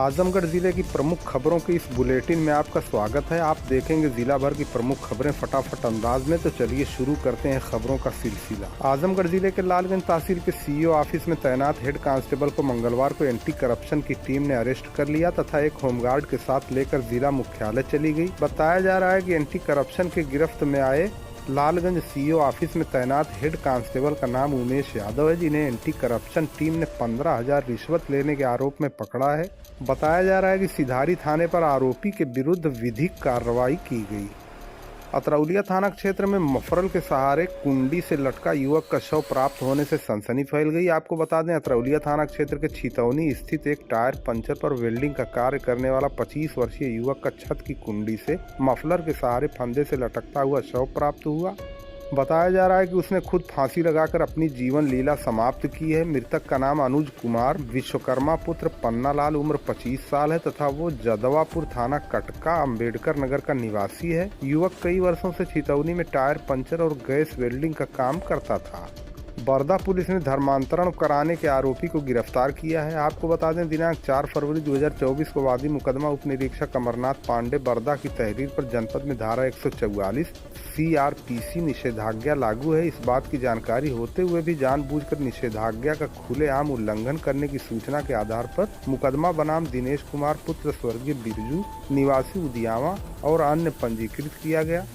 आजमगढ़ जिले की प्रमुख खबरों के इस बुलेटिन में आपका स्वागत है। आप देखेंगे जिला भर की प्रमुख खबरें फटाफट अंदाज में। तो चलिए शुरू करते हैं खबरों का सिलसिला। आजमगढ़ जिले के लालगंज तहसील के सीईओ ऑफिस में तैनात हेड कांस्टेबल को मंगलवार को एंटी करप्शन की टीम ने अरेस्ट कर लिया तथा एक होमगार्ड के साथ लेकर जिला मुख्यालय चली गई। बताया जा रहा है कि एंटी करप्शन के गिरफ्त में आए लालगंज सीईओ ऑफिस में तैनात हेड कांस्टेबल का नाम उमेश यादव है, जिन्हें एंटी करप्शन टीम ने 15,000 रिश्वत लेने के आरोप में पकड़ा है। बताया जा रहा है कि सिधारी थाने पर आरोपी के विरुद्ध विधिक कार्रवाई की गई। अतरौलिया थाना क्षेत्र में मफरल के सहारे कुंडी से लटका युवक का शव प्राप्त होने से सनसनी फैल गई। आपको बता दें, अतरौलिया थाना क्षेत्र के छितौनी स्थित एक टायर पंचर पर वेल्डिंग का कार्य करने वाला 25 वर्षीय युवक का छत की कुंडी से मफलर के सहारे फंदे से लटकता हुआ शव प्राप्त हुआ। बताया जा रहा है कि उसने खुद फांसी लगाकर अपनी जीवन लीला समाप्त की है। मृतक का नाम अनुज कुमार विश्वकर्मा पुत्र पन्नालाल उम्र 25 साल है तथा वो जदवापुर थाना कटका अम्बेडकर नगर का निवासी है। युवक कई वर्षों से छितौनी में टायर पंचर और गैस वेल्डिंग का काम करता था। बरदा पुलिस ने धर्मांतरण कराने के आरोपी को गिरफ्तार किया है। आपको बता दें, दिनांक 4 फरवरी 2024 को वादी मुकदमा उप निरीक्षक अमरनाथ पांडे बरदा की तहरीर पर जनपद में धारा 144 CRPC निषेधाज्ञा लागू है। इस बात की जानकारी होते हुए भी जानबूझकर निषेधाज्ञा का खुलेआम उल्लंघन करने की सूचना के आधार पर मुकदमा बनाम दिनेश कुमार पुत्र स्वर्गीय बिरजू निवासी उदियावा और अन्य पंजीकृत किया गया।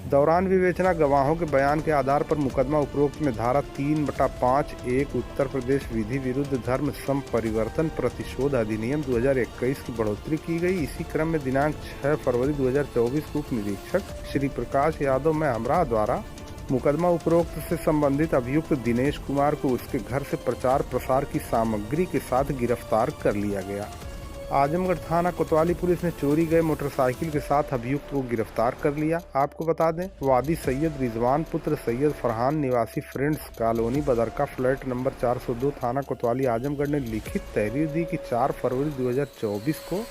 दौरान विवेचना गवाहों के बयान के आधार पर मुकदमा उपरोक्त में धारा 3/5(1) उत्तर प्रदेश विधि विरुद्ध धर्म संपरिवर्तन प्रतिशोध अधिनियम 2021 की बढ़ोतरी की गई। इसी क्रम में दिनांक 6 फरवरी 2024 को उप निरीक्षक श्री प्रकाश यादव में अमरा द्वारा मुकदमा उपरोक्त से संबंधित अभियुक्त दिनेश कुमार को उसके घर से प्रचार प्रसार की सामग्री के साथ गिरफ्तार कर लिया गया। आजमगढ़ थाना कोतवाली पुलिस ने चोरी गए मोटरसाइकिल के साथ अभियुक्त को गिरफ्तार कर लिया। आपको बता दें, वादी सैयद रिजवान पुत्र सैयद फरहान निवासी friends colony Badarka flat number 402 थाना कोतवाली आजमगढ़ ने लिखित तहरीर दी कि 4 फरवरी 2024 को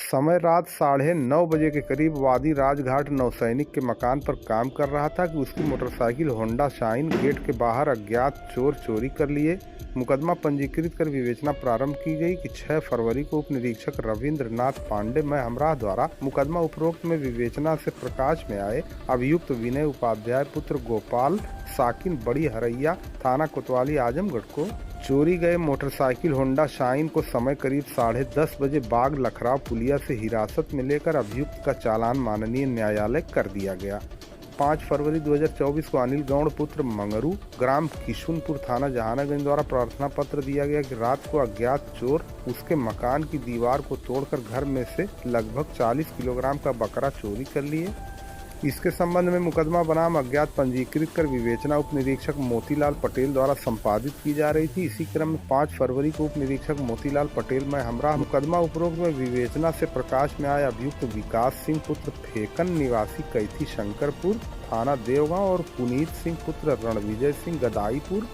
समय रात 9:30 बजे के करीब वादी राजघाट नौसैनिक के मकान पर काम कर रहा था कि उसकी मोटरसाइकिल होंडा शाइन गेट के बाहर अज्ञात चोर चोरी कर लिए। मुकदमा पंजीकृत कर विवेचना प्रारंभ की गई कि 6 फरवरी को उप निरीक्षक रविंद्र नाथ पांडे में हमराह द्वारा मुकदमा उपरोक्त में विवेचना से प्रकाश में आए अभियुक्त विनय उपाध्याय पुत्र गोपाल साकिन बड़ी हरैया थाना कोतवाली आजमगढ़ को चोरी गए मोटरसाइकिल होंडा शाइन को समय करीब 10:30 बजे बाग लखराव पुलिया से हिरासत में लेकर अभियुक्त का चालान माननीय न्यायालय कर दिया गया। 5 फरवरी 2024 को अनिल गौड़ पुत्र मंगरू ग्राम किशुनपुर थाना जहानागंज द्वारा प्रार्थना पत्र दिया गया कि रात को अज्ञात चोर उसके मकान की दीवार को तोड़कर घर में से लगभग 40 किलोग्राम का बकरा चोरी कर लिए। इसके संबंध में मुकदमा बनाम अज्ञात पंजीकृत कर विवेचना उप निरीक्षक मोतीलाल पटेल द्वारा संपादित की जा रही थी। इसी क्रम में 5 फरवरी को उप निरीक्षक मोतीलाल पटेल में हमरा मुकदमा उपरोक्त में विवेचना से प्रकाश में आए अभियुक्त विकास सिंह पुत्र फेकन निवासी कैथी शंकरपुर थाना देवगांव और पुनीत सिंह पुत्र रणविजय सिंह गदाईपुर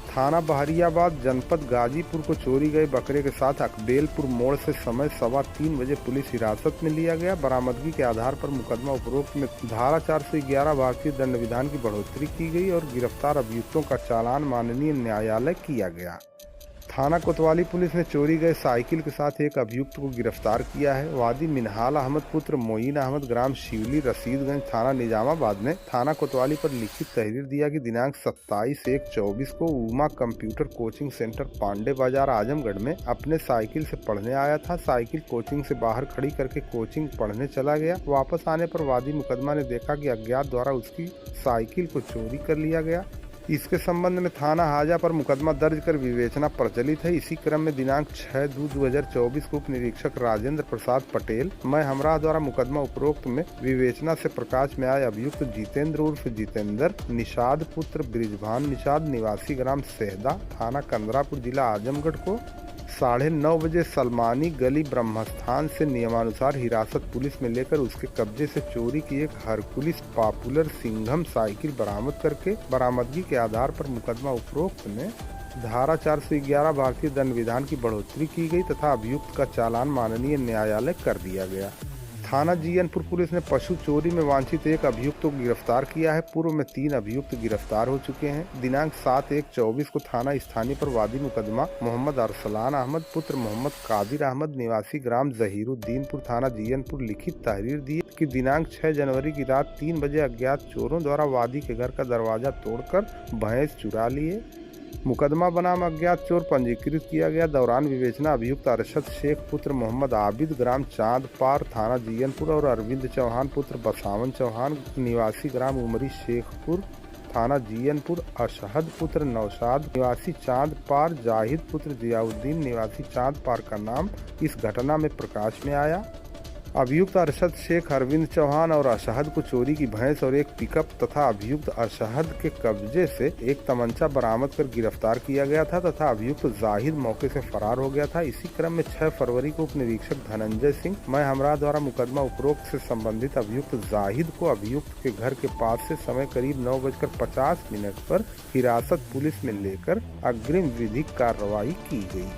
थाना बहरियाबाद जनपद गाजीपुर को चोरी गए बकरे के साथ अकबेलपुर मोड़ से समय 3:15 बजे पुलिस हिरासत में लिया गया। बरामदगी के आधार पर मुकदमा उपरोक्त में धारा 411 भारतीय दंड विधान की बढ़ोतरी की गई और गिरफ्तार अभियुक्तों का चालान माननीय न्यायालय किया गया। थाना कोतवाली पुलिस ने चोरी गए साइकिल के साथ एक अभियुक्त को गिरफ्तार किया है। वादी मिनहाल अहमद पुत्र मोइन अहमद ग्राम शिवली रसीदगंज थाना निजामाबाद ने थाना कोतवाली पर लिखित तहरीर दिया कि दिनांक 27/1/24 को Uma computer coaching centre Pandey Bazar Azamgarh में अपने साइकिल से पढ़ने आया था। साइकिल कोचिंग से बाहर खड़ी करके कोचिंग पढ़ने चला गया। वापस आने पर वादी मुकदमा ने देखा कि अज्ञात द्वारा उसकी साइकिल को चोरी कर लिया गया। इसके संबंध में थाना हाजा पर मुकदमा दर्ज कर विवेचना प्रचलित है। इसी क्रम में दिनांक 6/2/2024 को उप निरीक्षक राजेंद्र प्रसाद पटेल मैं हमराह द्वारा मुकदमा उपरोक्त में विवेचना से प्रकाश में आए अभियुक्त जितेंद्र उर्फ जितेंद्र निषाद पुत्र ब्रिजभान निषाद निवासी ग्राम सेहदा थाना कंदरापुर जिला आजमगढ़ को 9:30 बजे सलमानी गली ब्रह्मस्थान से नियमानुसार हिरासत पुलिस में लेकर उसके कब्जे से चोरी की एक हरकुलिस पॉपुलर सिंघम साइकिल बरामद करके बरामदगी के आधार पर मुकदमा उपरोक्त में धारा 411 भारतीय दंड विधान की बढ़ोतरी की गई तथा अभियुक्त का चालान माननीय न्यायालय कर दिया गया। थाना जीयनपुर पुलिस ने पशु चोरी में वांछित एक अभियुक्त को गिरफ्तार किया है। पूर्व में 3 अभियुक्त गिरफ्तार हो चुके हैं। दिनांक 7/1/24 को थाना स्थानीय पर वादी मुकदमा मोहम्मद अरसलान अहमद पुत्र मोहम्मद कादिर अहमद निवासी ग्राम जहीरुद्दीनपुर थाना जीयनपुर लिखित तहरीर दी कि दिनांक 6 जनवरी की रात 3 बजे अज्ञात चोरों द्वारा वादी के घर का दरवाजा तोड़कर भैंस चुरा लिए। मुकदमा बनाम अज्ञात चोर पंजीकृत किया गया। दौरान विवेचना अभियुक्त अरशद शेख पुत्र मोहम्मद आबिद ग्राम चांदपार थाना जीयनपुर और अरविंद चौहान पुत्र बसावन चौहान निवासी ग्राम उमरी शेखपुर थाना जीयनपुर, अशहद पुत्र नौशाद निवासी चांदपार, जाहिद पुत्र जियाउद्दीन निवासी चांदपार का नाम इस घटना में प्रकाश में आया। अभियुक्त अरशद शेख, अरविंद चौहान और अशहद को चोरी की भैंस और एक पिकअप तथा अभियुक्त अशहद के कब्जे से एक तमंचा बरामद कर गिरफ्तार किया गया था तथा अभियुक्त जाहिद मौके से फरार हो गया था। इसी क्रम में 6 फरवरी को उप निरीक्षक धनंजय सिंह मैं हमरा द्वारा मुकदमा उपरोक्त से संबंधित अभियुक्त जाहिद को अभियुक्त के घर के पास से समय करीब 9:50 पर हिरासत पुलिस में लेकर अग्रिम विधिक कार्रवाई की गई।